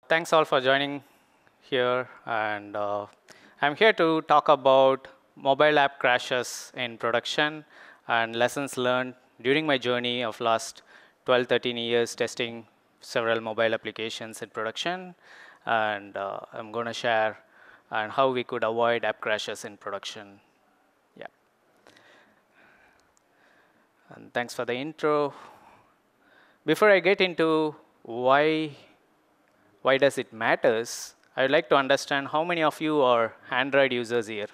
Thanks all for joining here. And I'm here to talk about mobile app crashes in production and lessons learned during my journey of last 12, 13 years testing several mobile applications in production. And I'm going to share and how we could avoid app crashes in production. Yeah. And thanks for the intro. Before I get into why does it matters, I would like to understand how many of you are Android users here.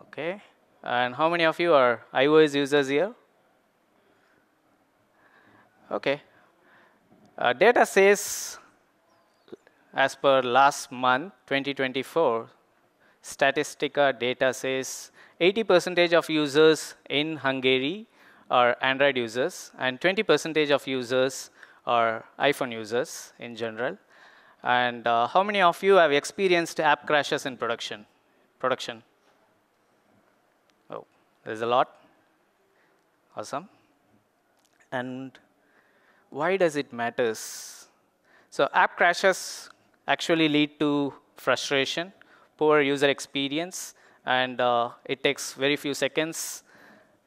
Okay. And how many of you are iOS users here? Okay. Data says, as per last month, 2024, Statistica data says 80% of users in Hungary are Android users, and 20% of users are iPhone users in general. And how many of you have experienced app crashes in production? Oh, there's a lot. Awesome. And why does it matters? So app crashes actually lead to frustration, poor user experience, and it takes very few seconds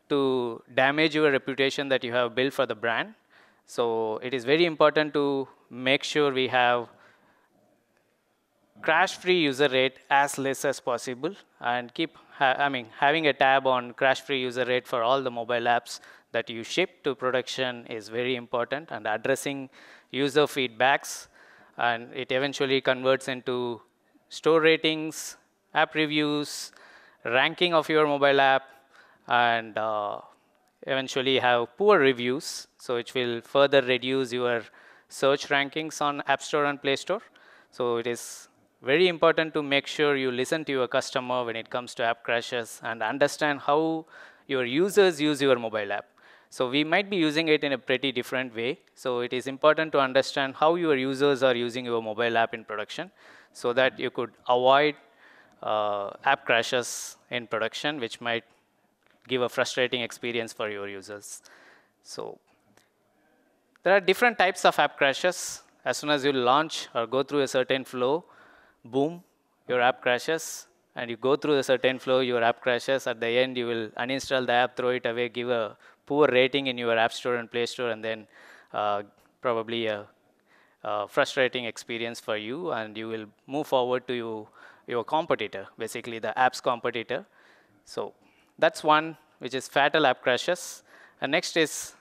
to damage your reputation that you have built for the brand. So it is very important to make sure we have crash-free user rate as less as possible, and keep having a tab on crash-free user rate for all the mobile apps that you ship to production is very important, and addressing user feedbacks, and it eventually converts into store ratings, app reviews, ranking of your mobile app, and eventually have poor reviews, so it will further reduce your search rankings on App Store and Play Store. So it is very important to make sure you listen to your customer when it comes to app crashes and understand how your users use your mobile app. So we might be using it in a pretty different way. So it is important to understand how your users are using your mobile app in production so that you could avoid app crashes in production, which might give a frustrating experience for your users. So there are different types of app crashes. As soon as you launch or go through a certain flow, boom, your app crashes. And you go through a certain flow, your app crashes. At the end, you will uninstall the app, throw it away, give a poor rating in your App Store and Play Store, and then probably a frustrating experience for you. And you will move forward to your competitor, basically the app's competitor. So that's one, which is fatal app crashes. And next is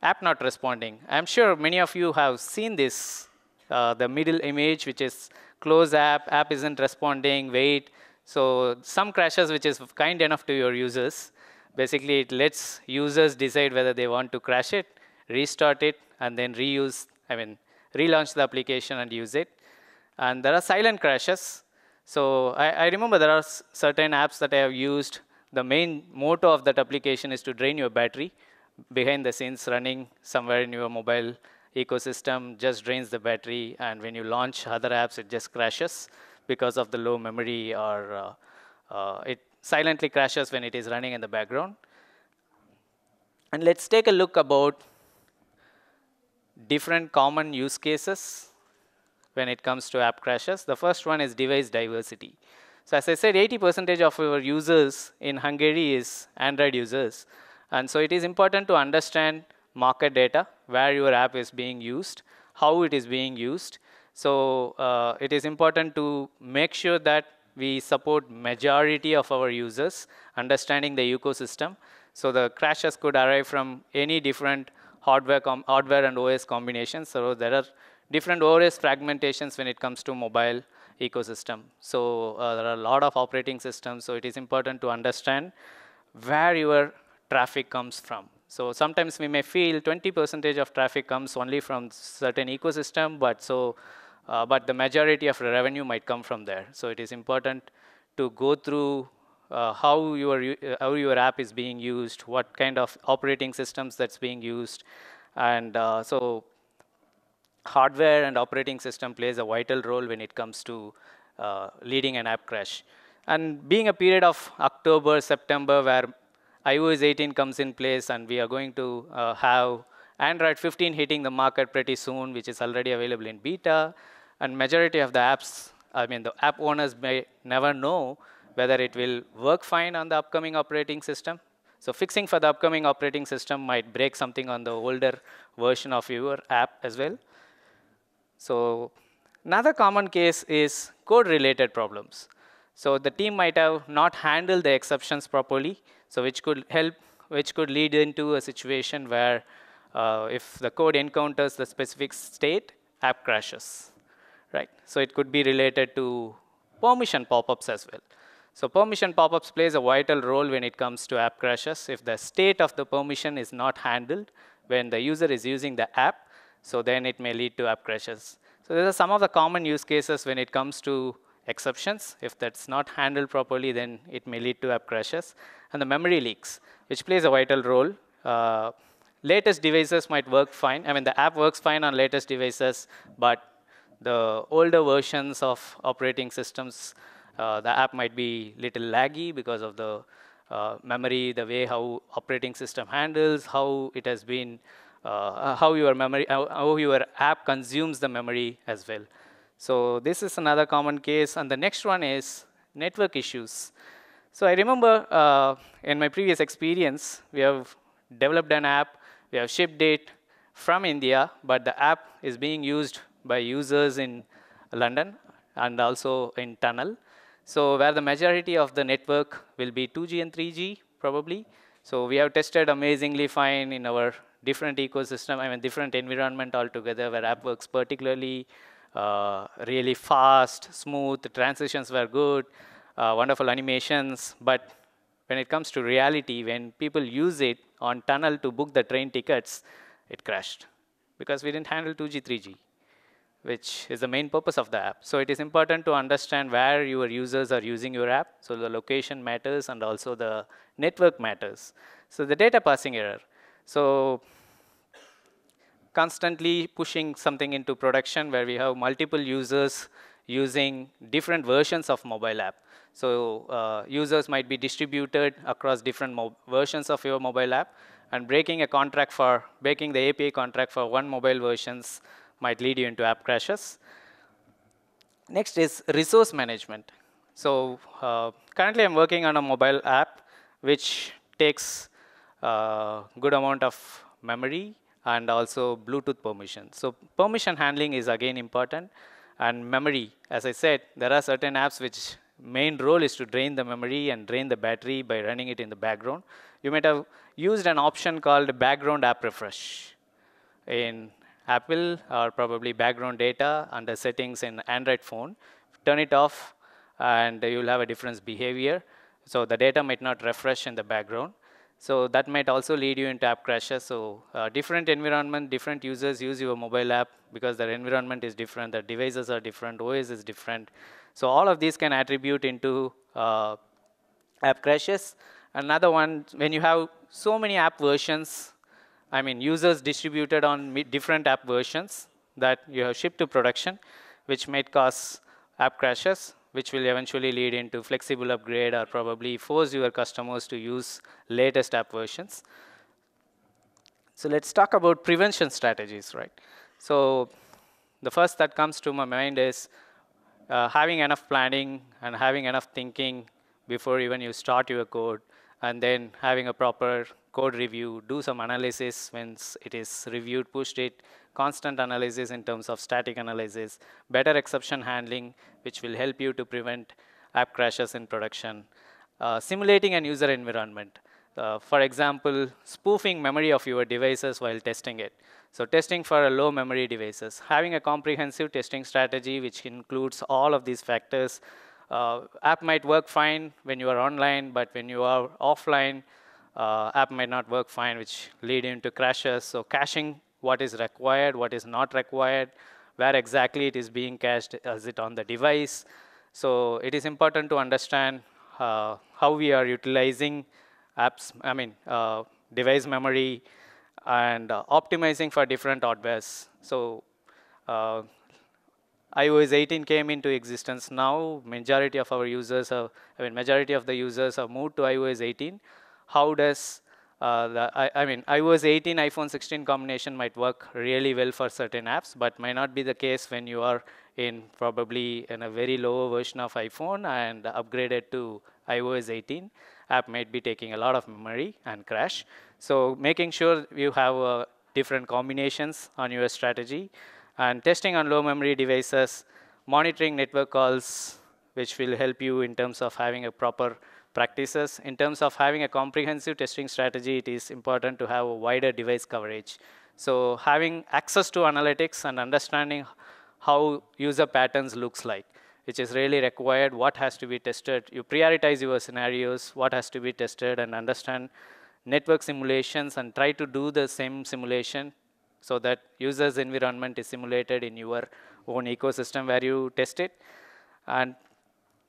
app not responding. I'm sure many of you have seen this, the middle image, which is close app isn't responding, wait. So some crashes, which is kind enough to your users. Basically, it lets users decide whether they want to crash it, restart it, and then relaunch the application and use it. And there are silent crashes. So I remember there are certain apps that I have used. The main motto of that application is to drain your battery. Behind the scenes, running somewhere in your mobile ecosystem just drains the battery, and when you launch other apps, it just crashes because of the low memory, or it silently crashes when it is running in the background. And let's take a look about different common use cases when it comes to app crashes. The first one is device diversity. So as I said, 80% of our users in Hungary is Android users. And so it is important to understand market data, where your app is being used, how it is being used. So it is important to make sure that we support majority of our users, understanding the ecosystem. So the crashes could arrive from any different hardware and OS combinations. So there are different OS fragmentations when it comes to mobile ecosystem. So there are a lot of operating systems. So it is important to understand where your traffic comes from. So sometimes we may feel 20% of traffic comes only from certain ecosystem, but the majority of the revenue might come from there. So it is important to go through how your app is being used, what kind of operating systems that's being used, and so hardware and operating system plays a vital role when it comes to leading an app crash. And being a period of October, September, where iOS 18 comes in place and we are going to have Android 15 hitting the market pretty soon, which is already available in beta. And majority of the apps, I mean, the app owners may never know whether it will work fine on the upcoming operating system. So fixing for the upcoming operating system might break something on the older version of your app as well. So another common case is code-related problems. So the team might have not handled the exceptions properly, so which could lead into a situation where if the code encounters the specific state, app crashes, right? So it could be related to permission pop-ups as well. So permission pop-ups plays a vital role when it comes to app crashes. If the state of the permission is not handled when the user is using the app, so then it may lead to app crashes. So these are some of the common use cases when it comes to exceptions. If that's not handled properly, then it may lead to app crashes. And the memory leaks, which plays a vital role. Latest devices might work fine. I mean, the app works fine on latest devices, but the older versions of operating systems, the app might be little laggy because of the memory, the way how operating system handles, how it has been, how your app consumes the memory as well. So this is another common case. And the next one is network issues. So I remember in my previous experience, we have developed an app, we have shipped it from India, but the app is being used by users in London and also in tunnel. So where the majority of the network will be 2G and 3G probably. So we have tested amazingly fine in our different ecosystem, I mean different environment altogether, where app works particularly really fast, smooth, the transitions were good, wonderful animations. But when it comes to reality, when people use it on tunnel to book the train tickets, it crashed because we didn't handle 2G, 3G, which is the main purpose of the app. So it is important to understand where your users are using your app. So the location matters and also the network matters. So the data passing error. So constantly pushing something into production where we have multiple users using different versions of mobile app. So users might be distributed across different versions of your mobile app, and breaking the API contract for one mobile versions might lead you into app crashes. Next is resource management. So currently I'm working on a mobile app which takes a good amount of memory and also Bluetooth permission. So permission handling is again important, and memory, as I said, there are certain apps which main role is to drain the memory and drain the battery by running it in the background. You might have used an option called background app refresh in Apple, or probably background data under settings in Android phone. Turn it off and you'll have a different behavior. So the data might not refresh in the background. So that might also lead you into app crashes. So different environment, different users use your mobile app because their environment is different, their devices are different, OS is different. So all of these can attribute into app crashes. Another one, when you have so many app versions, I mean users distributed on different app versions that you have shipped to production, which might cause app crashes, which will eventually lead into flexible upgrade or probably force your customers to use latest app versions. So let's talk about prevention strategies, right? So the first that comes to my mind is having enough planning and having enough thinking before even you start your code, and then having a proper code review, do some analysis once it is reviewed, pushed it, constant analysis in terms of static analysis, better exception handling, which will help you to prevent app crashes in production, simulating an user environment. For example, spoofing memory of your devices while testing it. So testing for a low memory devices, having a comprehensive testing strategy which includes all of these factors. App might work fine when you are online, but when you are offline, app might not work fine, which lead into crashes. So caching what is required, what is not required, where exactly it is being cached, is it on the device? So it is important to understand how we are utilizing apps, device memory, and optimizing for different hardwares. So iOS 18 came into existence now. Majority of our users have, majority of the users have moved to iOS 18. How does I mean, iOS 18, iPhone 16 combination might work really well for certain apps, but might not be the case when you are in probably in a very low version of iPhone and upgraded to iOS 18. App might be taking a lot of memory and crash. So making sure you have different combinations on your strategy, and testing on low memory devices, monitoring network calls, which will help you in terms of having a proper practices. In terms of having a comprehensive testing strategy, it is important to have a wider device coverage. So having access to analytics and understanding how user patterns looks like, which is really required, what has to be tested. You prioritize your scenarios, what has to be tested, and understand network simulations and try to do the same simulation so that user's environment is simulated in your own ecosystem where you test it. And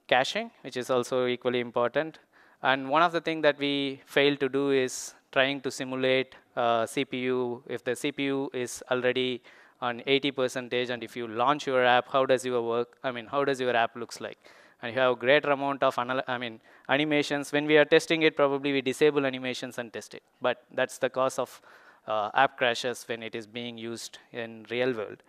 caching, which is also equally important. And one of the things that we fail to do is trying to simulate CPU. If the CPU is already on 80%, and if you launch your app, how does your work, I mean, how does your app looks like? And you have a greater amount of animations. When we are testing it, probably we disable animations and test it. But that's the cause of app crashes when it is being used in real world.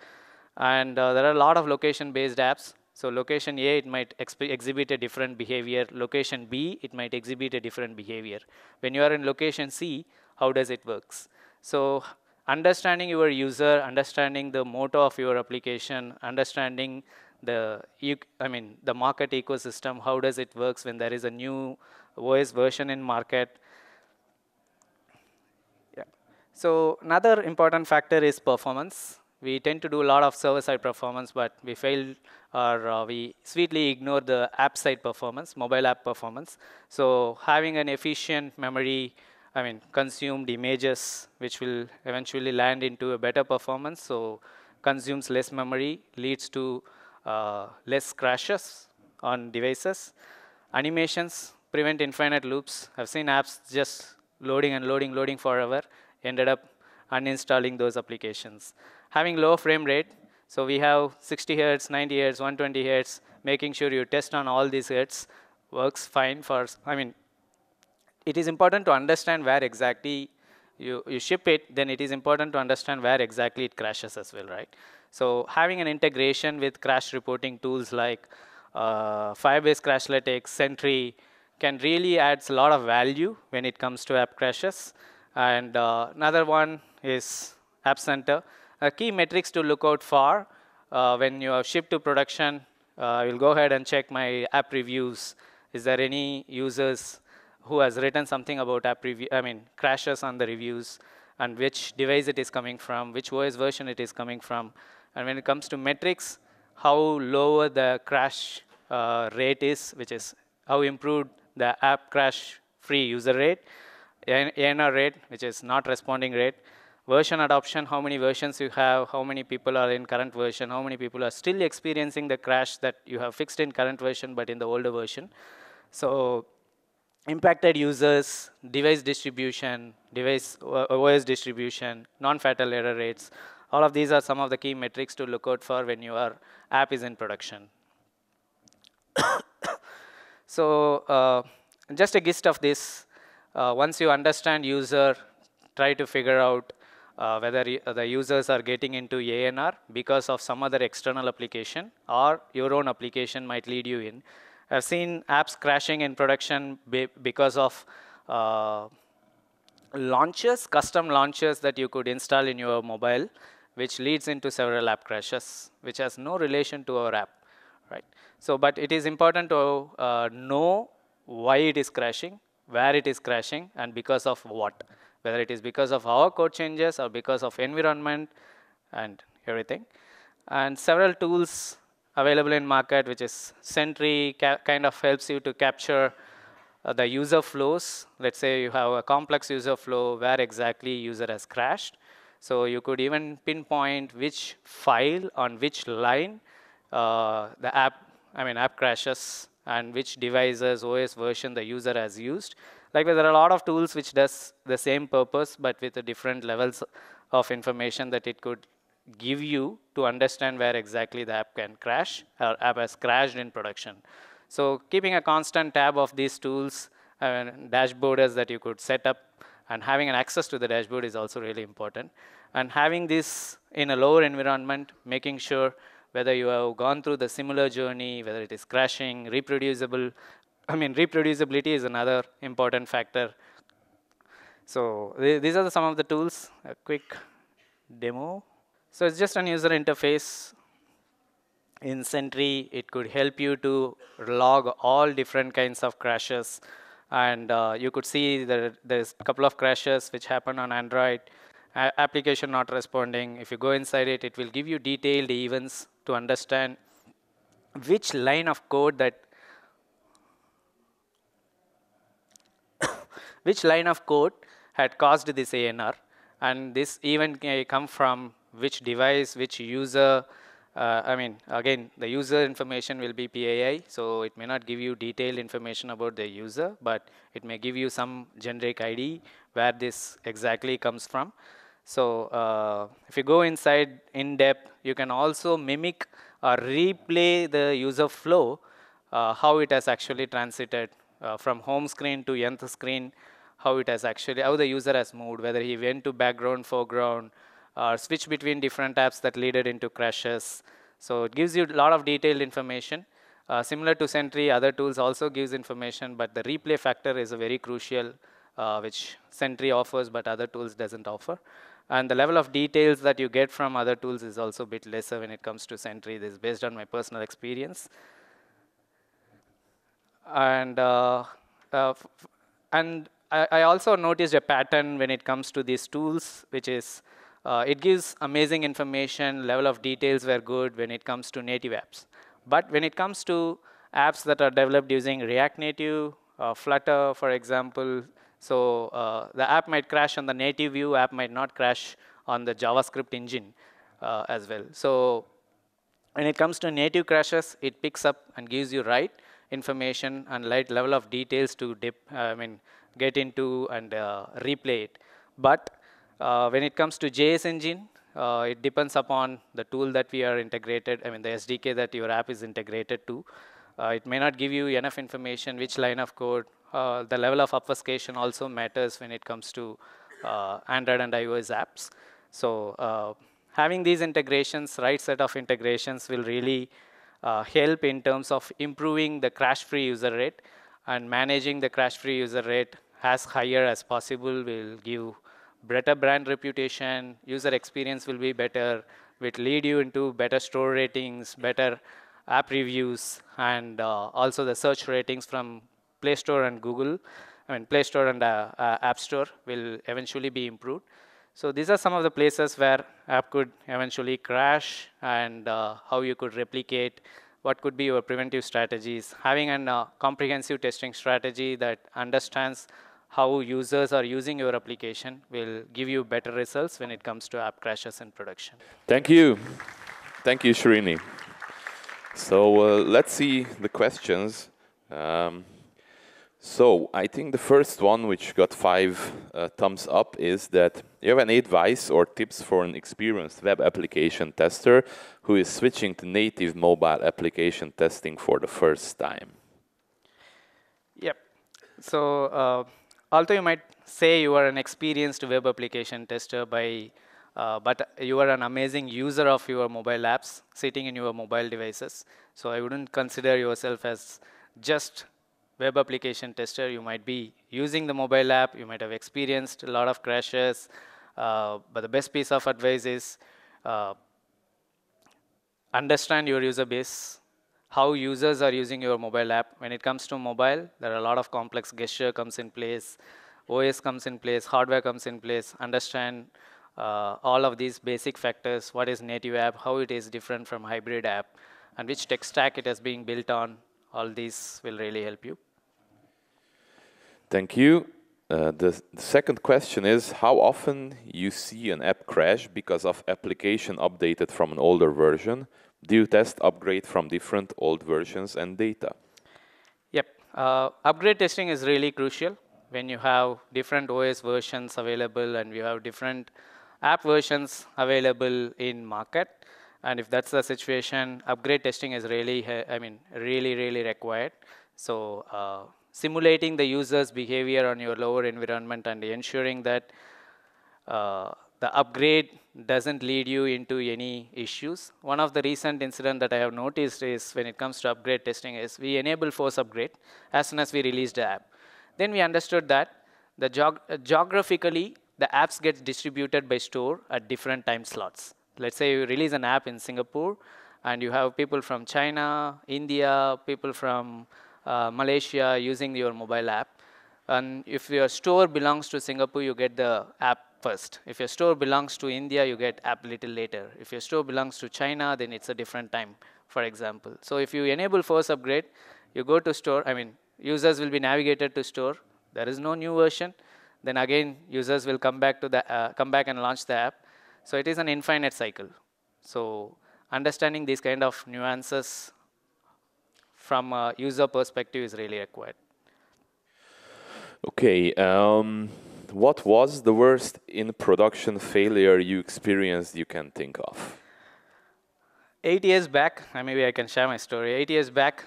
And there are a lot of location-based apps. So location A, it might exhibit a different behavior. Location B, it might exhibit a different behavior. When you are in location C, how does it works? So understanding your user, understanding the motto of your application, understanding the market ecosystem, how does it works when there is a new OS version in market. Yeah. So another important factor is performance. We tend to do a lot of server-side performance, but we fail or we sweetly ignore the app-side performance, mobile app performance. So having an efficient memory, consumed images, which will eventually land into a better performance. So consumes less memory, leads to less crashes on devices. Animations prevent infinite loops. I've seen apps just loading and loading, loading forever, ended up uninstalling those applications. Having low frame rate, so we have 60 hertz, 90 hertz, 120 hertz, making sure you test on all these hertz works fine for, it is important to understand where exactly you ship it, then it is important to understand where exactly it crashes as well, right? So having an integration with crash reporting tools like Firebase Crashlytics, Sentry, can really adds a lot of value when it comes to app crashes. And another one is App Center. Key metrics to look out for when you have shipped to production. I will go ahead and check my app reviews. Is there any users who has written something about app review, crashes on the reviews, and which device it is coming from, which OS version it is coming from. And when it comes to metrics, how lower the crash rate is, which is how improved the app crash free user rate, ANR rate, which is not responding rate, version adoption, how many versions you have, how many people are in current version, how many people are still experiencing the crash that you have fixed in current version but in the older version. So impacted users, device distribution, device OS distribution, non-fatal error rates. All of these are some of the key metrics to look out for when your app is in production. So just a gist of this, once you understand user, try to figure out whether the users are getting into ANR because of some other external application or your own application might lead you in. I've seen apps crashing in production because of launches, custom launches that you could install in your mobile, which leads into several app crashes, which has no relation to our app, right? So, but it is important to know why it is crashing, where it is crashing, and because of what. Whether it is because of our code changes or because of environment and everything. And several tools available in market, which is Sentry, kind of helps you to capture the user flows. Let's say you have a complex user flow where exactly user has crashed. So you could even pinpoint which file on which line the app crashes and which devices, OS version the user has used. Likewise, there are a lot of tools which does the same purpose, but with the different levels of information that it could give you to understand where exactly the app can crash or app has crashed in production. So keeping a constant tab of these tools and dashboarders that you could set up And having an access to the dashboard is also really important. And having this in a lower environment, making sure whether you have gone through the similar journey, whether it is crashing, reproducible. I mean, reproducibility is another important factor. So these are some of the tools. A quick demo. So it's just an user interface. In Sentry, it could help you to log all different kinds of crashes. And you could see that there's a couple of crashes which happen on Android. Application not responding. If you go inside it, it will give you detailed events to understand which line of code that which line of code had caused this ANR, and this event can come from which device, which user. I mean, again, the user information will be PII, so it may not give you detailed information about the user, but it may give you some generic ID where this exactly comes from. So if you go inside in depth, you can also mimic or replay the user flow, how it has actually transited from home screen to nth screen, how it has actually, how the user has moved, whether he went to background, foreground, or switch between different apps that leaded into crashes. So it gives you a lot of detailed information. Similar to Sentry, other tools also gives information, but the replay factor is a very crucial, which Sentry offers, but other tools doesn't offer. And the level of details that you get from other tools is also a bit lesser when it comes to Sentry. This is based on my personal experience. And I also noticed a pattern when it comes to these tools, which is it gives amazing information, level of details were good when it comes to native apps. But when it comes to apps that are developed using React Native, Flutter, for example, so the app might crash on the native view, app might not crash on the JavaScript engine as well. So when it comes to native crashes, it picks up and gives you right information and right level of details to get into and replay it. But when it comes to JS engine, it depends upon the tool that we are integrated, the SDK that your app is integrated to. It may not give you enough information, which line of code. The level of obfuscation also matters when it comes to Android and iOS apps. So having these integrations, right set of integrations will really help in terms of improving the crash-free user rate, and managing the crash-free user rate as higher as possible will give better brand reputation, user experience will be better, will lead you into better store ratings, better app reviews, and also the search ratings from Play Store and Google, Play Store and App Store will eventually be improved. So these are some of the places where app could eventually crash, and how you could replicate, what could be your preventive strategies. Having a comprehensive testing strategy that understands how users are using your application will give you better results when it comes to app crashes in production. Thank you. Thank you, Srini. So let's see the questions. So I think the first one, which got 5 thumbs up, is that you have any advice or tips for an experienced web application tester who is switching to native mobile application testing for the first time? Yep. So although you might say you are an experienced web application tester but you are an amazing user of your mobile apps sitting in your mobile devices. So I wouldn't consider yourself as just web application tester. You might be using the mobile app, you might have experienced a lot of crashes, but the best piece of advice is understand your user base, how users are using your mobile app. When it comes to mobile, there are a lot of complex gesture comes in place, OS comes in place, hardware comes in place. Understand all of these basic factors, what is native app, how it is different from hybrid app, and which tech stack it is being built on. All these will really help you. Thank you. The second question is, how often you see an app crash because of application updated from an older version? Do you test upgrade from different old versions and data? Yep. Upgrade testing is really crucial when you have different OS versions available and you have different app versions available in market. And if that's the situation, upgrade testing is really, really required. So simulating the user's behavior on your lower environment and ensuring that the upgrade doesn't lead you into any issues. One of the recent incidents that I have noticed is when it comes to upgrade testing is we enable force upgrade as soon as we release the app. Then we understood that the geographically, the apps get distributed by store at different time slots. Let's say you release an app in Singapore, and you have people from China, India, people from Malaysia using your mobile app. And if your store belongs to Singapore, you get the app first. If your store belongs to India, you get app little later. If your store belongs to China, then it's a different time, for example. So if you enable force upgrade, you go to store, users will be navigated to store. There is no new version. Then again, users will come back and launch the app. So it is an infinite cycle. So understanding these kind of nuances from a user perspective is really required. Okay, what was the worst in-production failure you experienced you can think of? 8 years back, maybe I can share my story. 8 years back,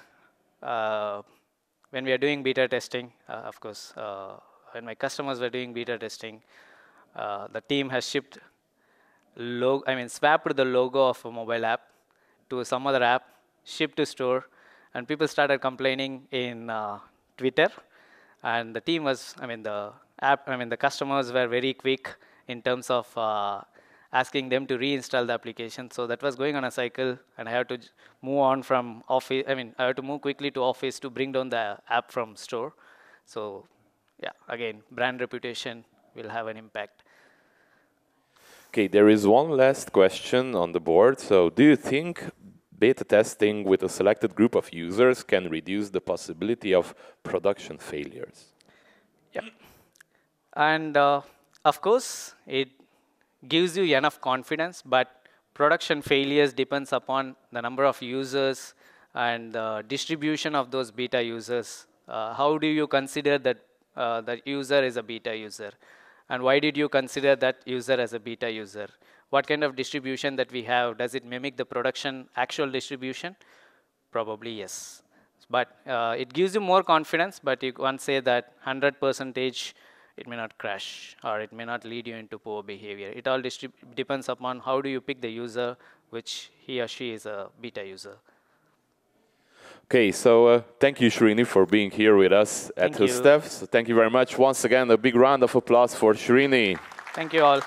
when we are doing beta testing, of course, when my customers were doing beta testing, the team has swapped the logo of a mobile app to some other app, shipped to store, and people started complaining in Twitter. And the team was, the customers were very quick in terms of asking them to reinstall the application. So that was going on a cycle, and I had to move on from Office. I had to move quickly to Office to bring down the app from store. So yeah, again, brand reputation will have an impact. Okay, there is one last question on the board. So do you think beta testing with a selected group of users can reduce the possibility of production failures? Yeah. And of course, it gives you enough confidence, but production failures depends upon the number of users and the distribution of those beta users. How do you consider that the user is a beta user? And why did you consider that user as a beta user? What kind of distribution that we have? Does it mimic the production actual distribution? Probably yes. But it gives you more confidence, but you can't say that 100% it may not crash or it may not lead you into poor behavior. It all depends upon how do you pick the user, which he or she is a beta user. Okay, so thank you, Srini, for being here with us at Hillstep. So thank you very much. Once again, a big round of applause for Srini. Thank you all.